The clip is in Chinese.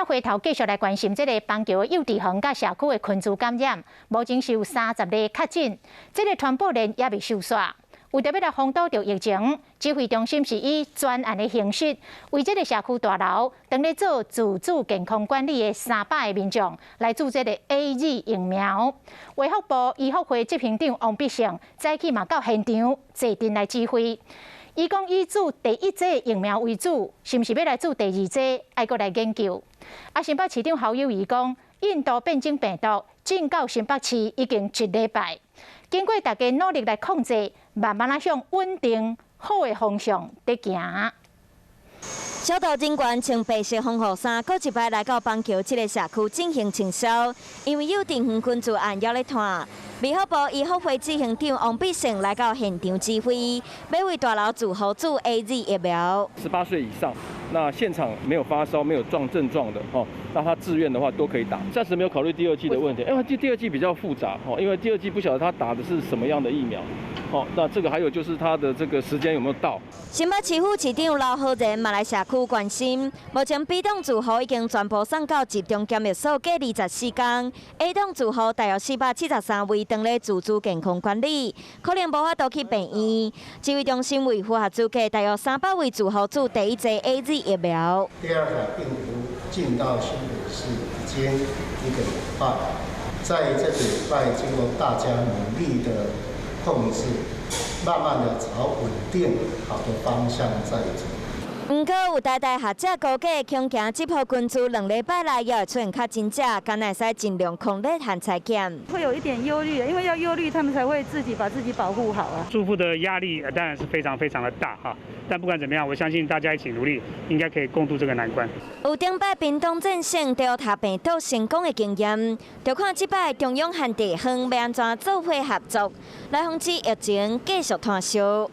回头继续来关心这个邦桥幼稚园甲社区的群组感染，目前是有30例确诊，这个传播链也未收煞。为着要来防堵着疫情，指挥中心是以专案的形式，为这个社区大楼当咧做自主健康管理的300个民众来注这个 AZ 疫苗。卫福部医学会执行长王必胜早起嘛到现场坐镇来指挥。伊讲以注第一剂疫苗为主，是毋是要来注第二剂，爱阁来研究。新北市长侯友宜讲，印度变种病毒进到新北市已经1礼拜，经过大家努力来控制，慢慢啊向稳定好的方向在行。小道人员穿白色防护衫，搁一摆来到邦桥这个社区进行清扫，因为幼稚园群组案要咧拖。卫福部医学会执行长王必胜来到现场指挥，要为大楼住户注 AZ 疫苗。18岁以上，那现场没有发烧、没有症状的那他自愿的话都可以打。暂时没有考虑第2剂的问题，因为第2剂比较复杂因为第2剂不晓得他打的是什么样的疫苗。那这个还有就是他的这个时间有没有到？新北市府市长刘浩仁嘛来社区关心，目前 B 栋住户已经全部送到集中检疫所隔24天 ，A 栋住户大约473位当咧自主健康管理，可能无法度去病院。指挥中心为符合资格大约300位住户注第1剂 AZ 疫苗。第2台病毒进到新北市已经1个礼拜，在这个礼拜经过大家努力的控制，慢慢的朝稳定好的方向在走。不过有大学者估计，恐惊这波群组2礼拜内也会出现较真假，敢若使尽量控制和裁减。会有一点忧虑，因为要忧虑，他们才会把自己保护好啊。住户的压力当然是非常的大哈，但不管怎么样，我相信大家一起努力，应该可以共度这个难关。有顶摆屏东战胜调查病毒成功的经验，就看这摆中央和地方要安怎做伙合作，来防止疫情继续摊烧。